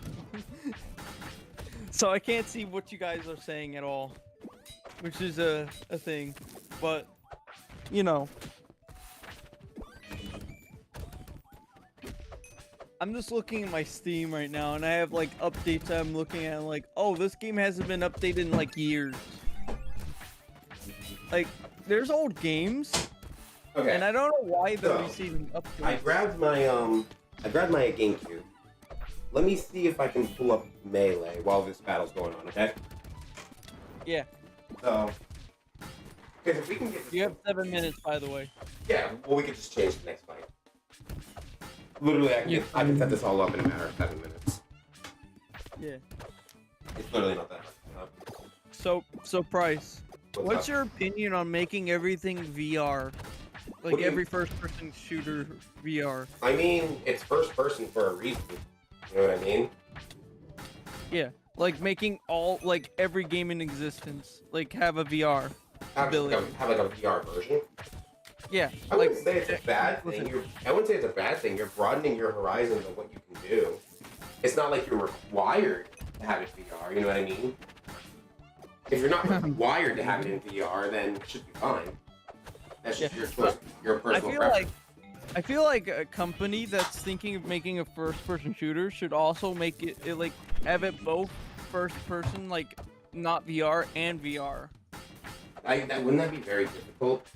S2: so I can't see what you guys are saying at all, which is a thing. But you know, I'm just looking at my Steam right now, and I have like updates I'm looking at. Like, oh, this game hasn't been updated in like years. Like, there's old games,
S1: Okay.
S2: and I don't know why they're
S1: So,
S2: receiving updates.
S1: I grabbed my GameCube. Let me see if I can pull up Melee while this battle's going on. Okay.
S2: Yeah.
S1: So, because if we can get this
S2: You have 7 minutes, by the way.
S1: yeah, well, we could just change the next fight. Literally, I can set this all up in a matter of 7 minutes.
S2: Yeah.
S1: It's literally not that hard.
S2: So Price, what's
S1: up?
S2: your opinion on making everything VR? Like
S1: What do you-
S2: every first-person shooter VR?
S1: I mean, it's first person for a reason. You know what I mean?
S2: Yeah. Like making like every game in existence, like have a VR ability.
S1: Have like a VR version.
S2: Yeah.
S1: I
S2: like,
S1: wouldn't say it's a bad thing. I wouldn't say it's a bad thing. You're broadening your horizons of what you can do. It's not like you're required to have it VR. You know what I mean? If you're not required to have it in VR, then it should be fine. That's just your choice, your personal preference.
S2: I feel like a company that's thinking of making a first-person shooter should also make it like have it both first-person, like not VR and VR.
S1: Wouldn't that be very difficult?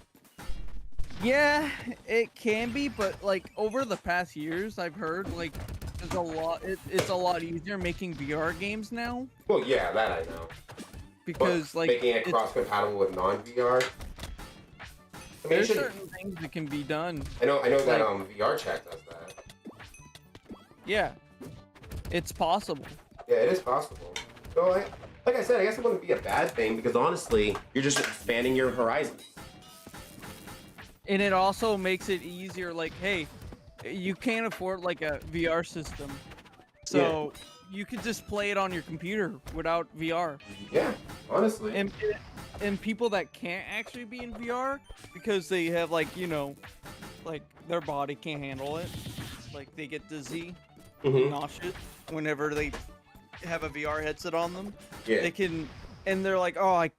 S2: Yeah, it can be, but like over the past years, I've heard like there's a lot. It's a lot easier making VR games now
S1: Well, yeah, that I know.
S2: because
S1: But
S2: like
S1: making it cross-compatible with non-VR. I mean,
S2: there's certain things that can be done.
S1: I know that VR chat does that.
S2: Yeah, it's possible.
S1: Yeah, it is possible. So, like I said, I guess it wouldn't be a bad thing because honestly, you're just expanding your horizons.
S2: And it also makes it easier. Like, hey, you can't afford like a VR system, so you could just play it on your computer without VR.
S1: Yeah, honestly.
S2: And people that can't actually be in VR because they have like like their body can't handle it, like they get dizzy, nauseous whenever they have a VR headset on them.
S1: Yeah.
S2: They can, and they're like, oh, I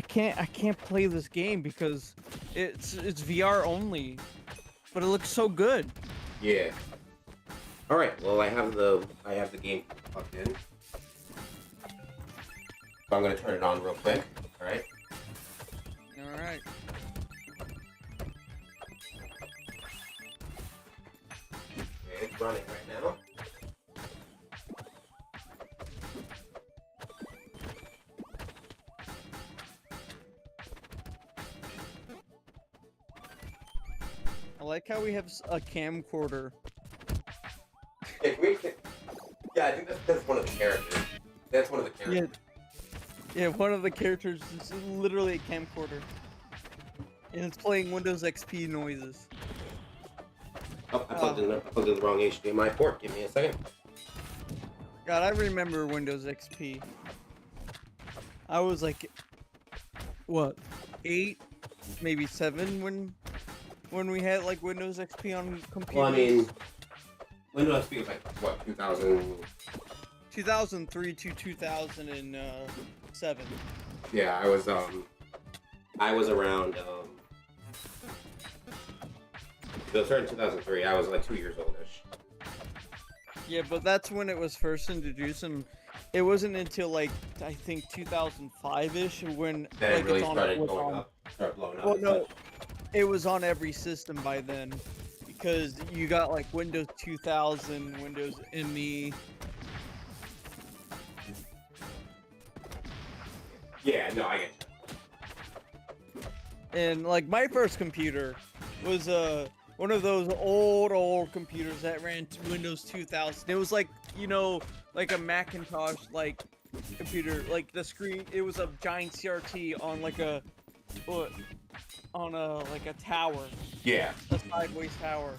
S2: can't play this game because it's VR only, but it looks so good.
S1: Yeah. All right. Well, I have the game plugged in, so I'm gonna turn it on real quick. All right.
S2: All right.
S1: Okay, it's running right now.
S2: I like how we have a camcorder.
S1: Yeah, I think that's one of the characters. That's one of the characters.
S2: Yeah, one of the characters is literally a camcorder. And it's playing Windows XP noises.
S1: Oh, I plugged in the wrong HDMI port. Give me a second.
S2: God, I remember Windows XP. I was like, what, 8, maybe 7 when we had like Windows XP on computers.
S1: Well, I mean, Windows XP was like what,
S2: 2003 to 2007.
S1: Yeah, I was around. It started in 2003. I was like 2 years oldish.
S2: Yeah, but that's when it was first introduced, and it wasn't until like I think 2005-ish when
S1: Then
S2: like
S1: it really
S2: it's on,
S1: started
S2: was
S1: going
S2: on.
S1: up, started blowing up.
S2: Well, no, it was on every system by then, because you got like Windows 2000, Windows ME.
S1: Yeah, no, I get you.
S2: And like my first computer was one of those old computers that ran Windows 2000. It was like, like a Macintosh like computer, like the screen, it was a giant CRT on like a tower.
S1: Yeah.
S2: A sideways tower.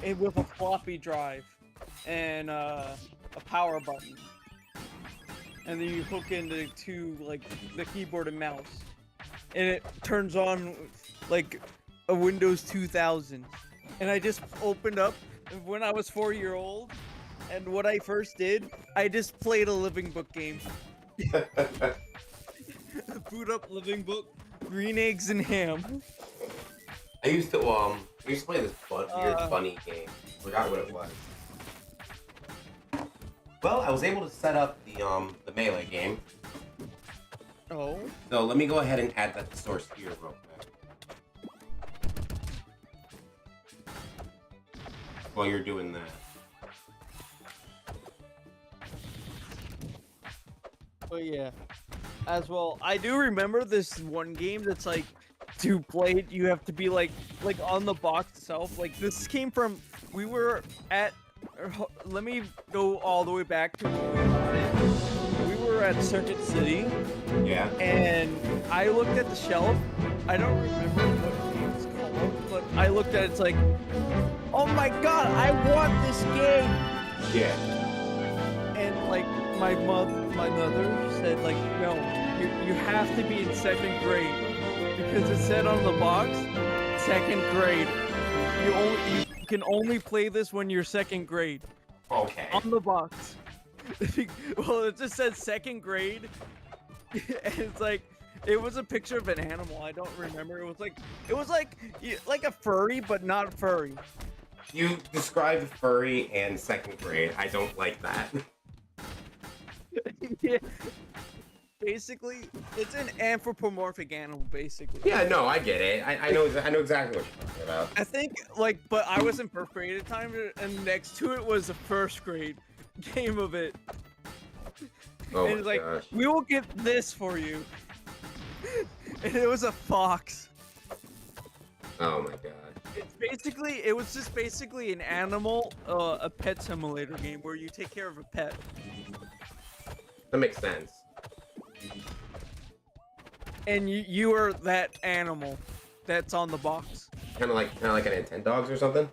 S2: And with a floppy drive and a power button. And then you hook into like the keyboard and mouse. And it turns on like a Windows 2000. And I just opened up when I was 4 year old, and what I first did, I just played a living book game. Boot up living book, green eggs and ham.
S1: I used to play this weird bunny game. Forgot what it was. Well, I was able to set up the melee game.
S2: Oh.
S1: So let me go ahead and add that to source here real quick. While you're doing that.
S2: Oh yeah. As well, I do remember this one game that's like, to play it, you have to be like on the box itself. Like this came from, we were at, let me go all the way back to when we got it. We were at Circuit City.
S1: Yeah.
S2: And I looked at the shelf. I don't remember what game it's called, but I looked at it, it's like, oh my god, I want this game.
S1: Yeah.
S2: And like my mother said, like, no, you have to be in 2nd grade because it said on the box, 2nd grade. You can only play this when you're 2nd grade.
S1: Okay.
S2: On the box. Well, it just says 2nd grade, and it's like, it was a picture of an animal. I don't remember. It was like a furry, but not furry.
S1: You described furry and 2nd grade. I don't like that.
S2: Yeah. Basically, it's an anthropomorphic animal, basically.
S1: Yeah, no, I get it. I know exactly what you're talking about.
S2: I think, like, but I was in 1st grade at the time, and next to it was the 1st grade game of it.
S1: Oh
S2: and
S1: my
S2: it's like,
S1: gosh.
S2: we will get this for you. And it was a fox.
S1: Oh my god.
S2: It was just basically an animal, a pet simulator game where you take care of a pet.
S1: That makes sense.
S2: And you are that animal that's on the box.
S1: Kind of like a Nintendogs or something.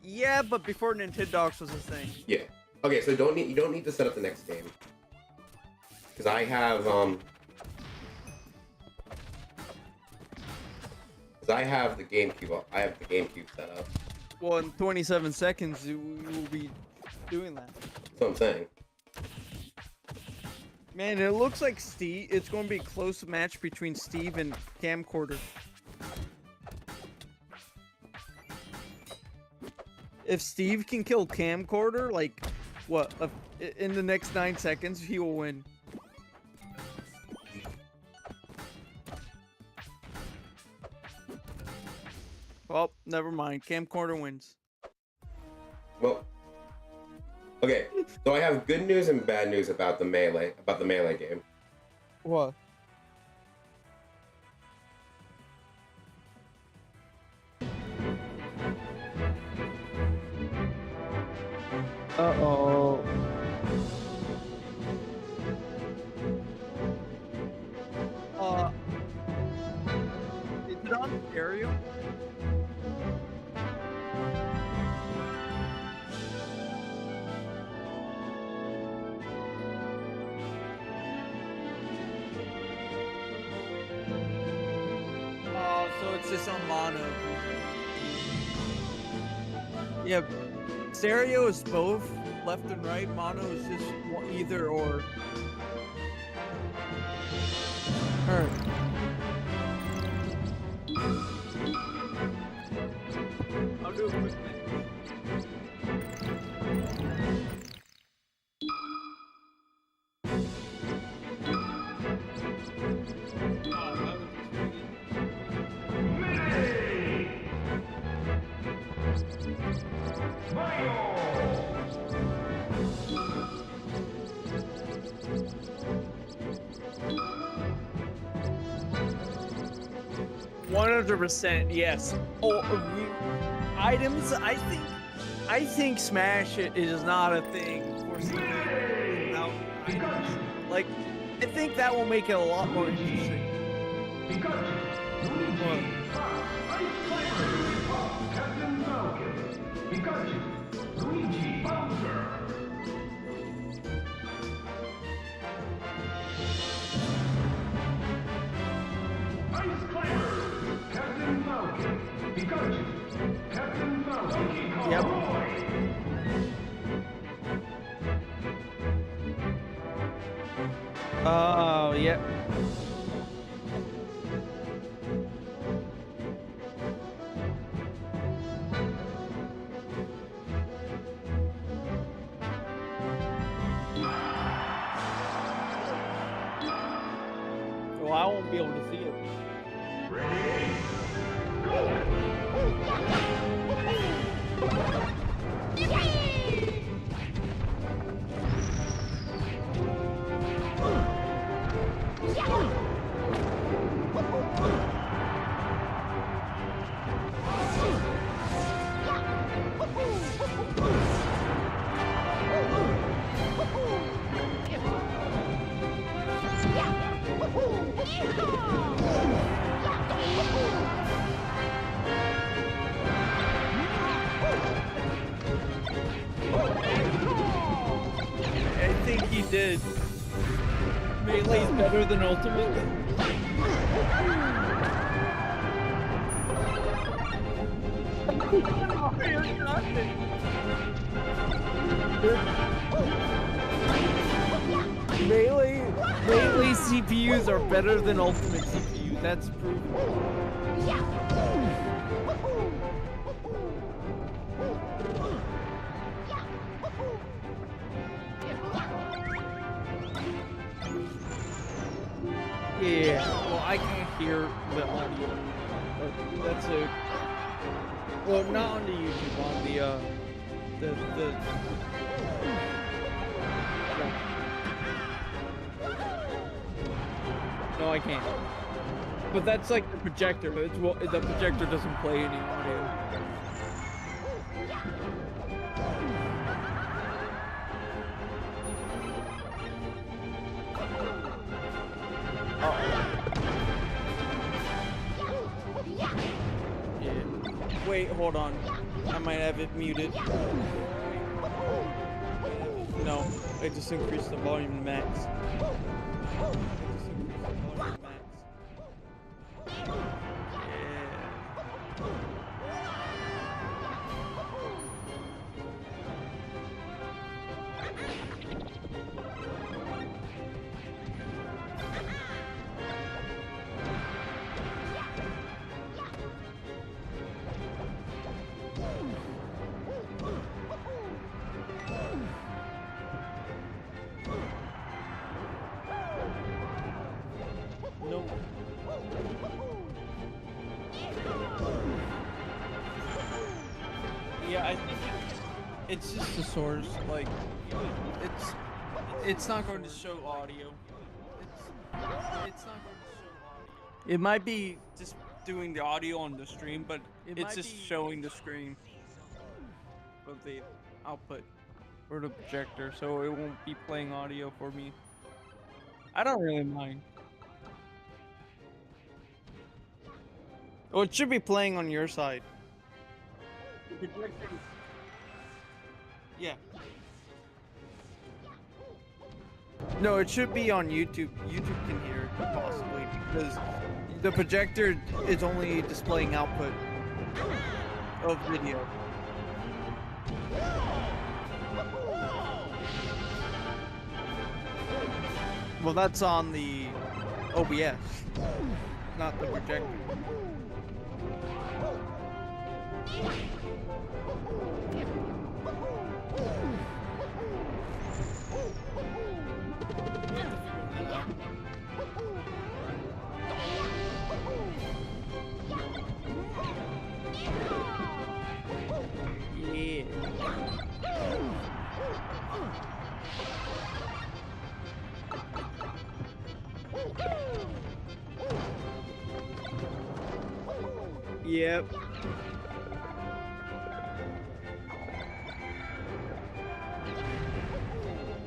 S2: Yeah, but before Nintendogs was a thing.
S1: Yeah. Okay, so you don't need to set up the next game. Because I have the GameCube. I have the GameCube set up.
S2: Well, in 27 seconds, we will be doing that.
S1: That's what I'm saying.
S2: Man, it looks like Steve. It's going to be a close match between Steve and Camcorder. If Steve can kill Camcorder, like, what, in the next 9 seconds, he will win. Well, never mind. Camcorder wins.
S1: Well, okay. So I have good news and bad news about the melee game.
S2: What? Uh-oh. Is it on stereo? Oh, so it's just on mono. Yeah, stereo is both left and right. Mono is just either or. All right. I'll do a quick thing. %, yes. Items. I think Smash is not a thing for something without items. Like, I think that will make it a lot more interesting. Yep. Oh, yeah. Well, I won't be able to see it. I think he did. Melee's better than Ultimate. Melee CPUs are better than Ultimate CPU. That's proven. Yeah, well, I can't hear the audio. That's a... Well, not on the YouTube, on the... No, I can't. But that's like the projector. It's what the projector doesn't play any audio. Yeah. Wait, hold on. I might have it muted. No, I just increased the volume to max. Nope. Yeah, I think it's just the source. Like, it's not going to show audio. It's not going to show audio. It might be just doing the audio on the stream, but it's just showing the screen of the output or the projector, so it won't be playing audio for me. I don't really mind. Well, it should be playing on your side. Yeah. No, it should be on YouTube. YouTube can hear it, possibly, because the projector is only displaying output of video. Well, that's on the OBS, not the projector. Yeah. Yep.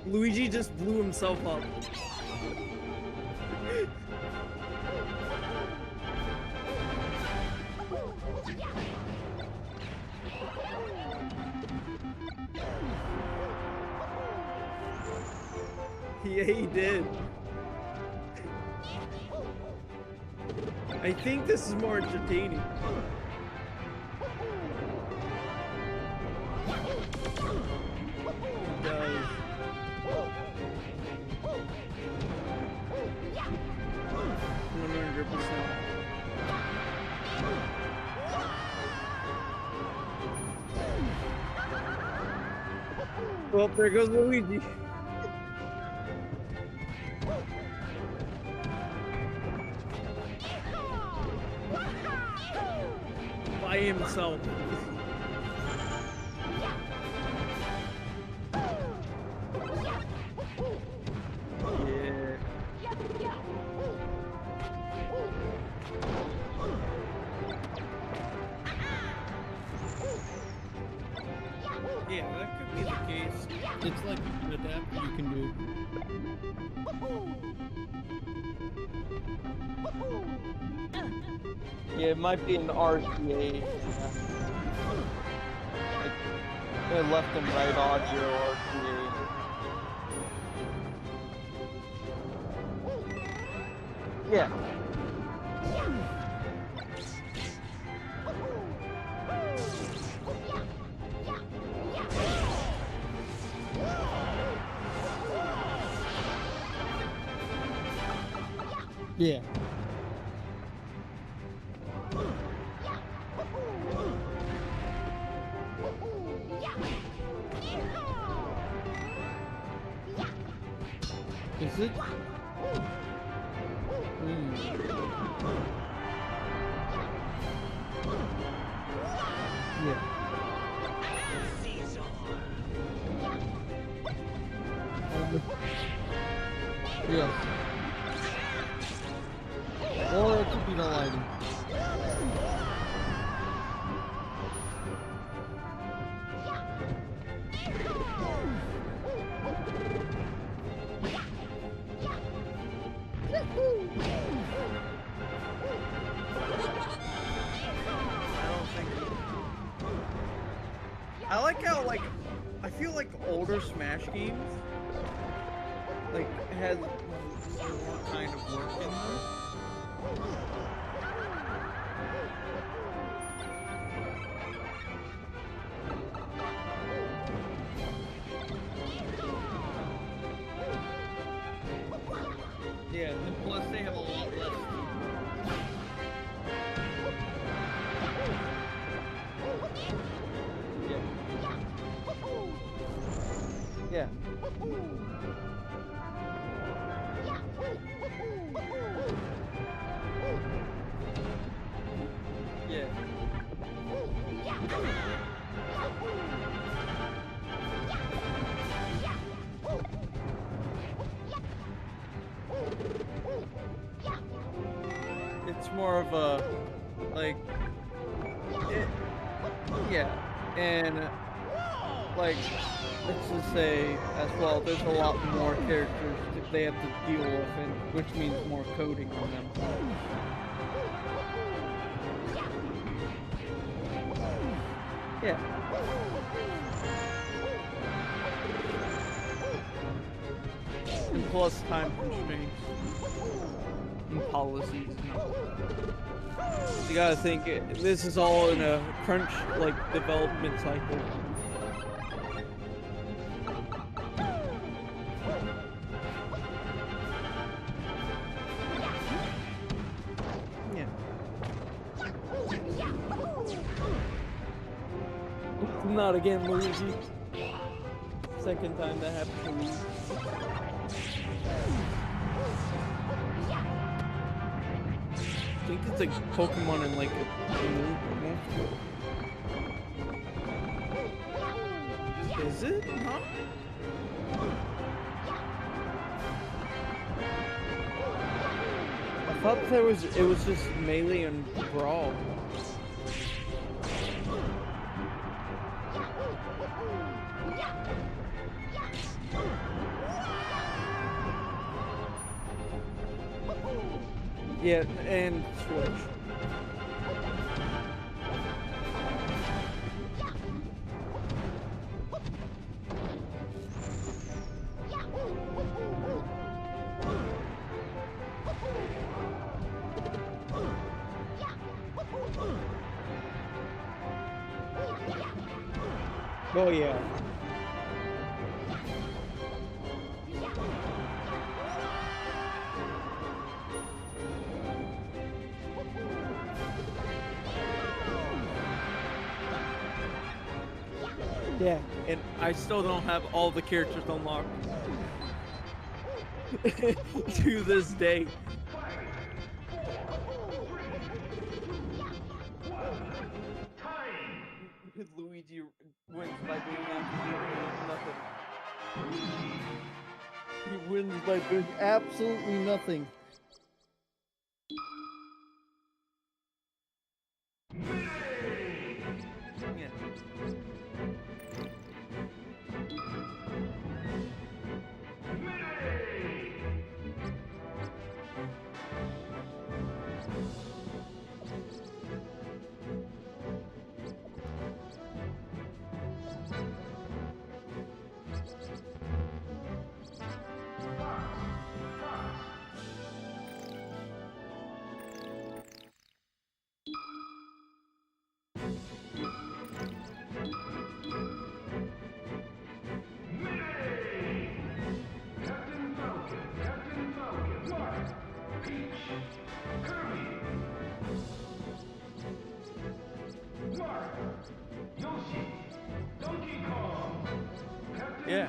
S2: Luigi just blew himself up. Yeah, he did. I think this is more entertaining. It does. Well, there goes Luigi. By himself.
S3: Yeah, that could be the case. It's like an adapter you can do.
S2: Yeah, it might be an RTA. Yeah. Like, left and right audio RTA. Yeah.
S3: Yeah. Is it? Yeah. Yes. Or it could be the lighting.
S2: I like how, like, I feel like older Smash games, like, had more kind of work in them.
S3: Yeah, and plus they have a lot less.
S2: Yeah. Yeah. It's more of a, like, yeah, and, like, let's just say, as well, there's a lot more characters that they have to deal with, and which means more coding on them. Yeah. And plus time constraints and policies. You gotta think, this is all in a crunch, like, development cycle. Yeah. Not again, Luigi. Second time that happened to me. I think it's like Pokemon in like a Is it? Huh? I thought it was just Melee and Brawl. Yeah, and Switch. Oh yeah.
S3: Yeah, and I still don't have all the characters unlocked to this day.
S2: Luigi wins by doing absolutely nothing. He wins by doing absolutely nothing. Yeah. Yeah.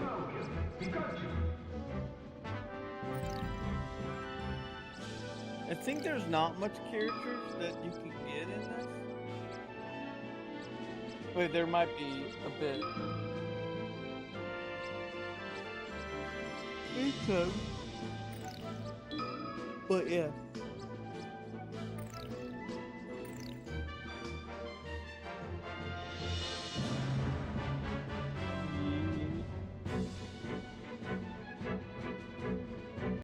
S2: I think there's not much characters that you can get in this. Wait, there might be a bit. Okay. But yeah.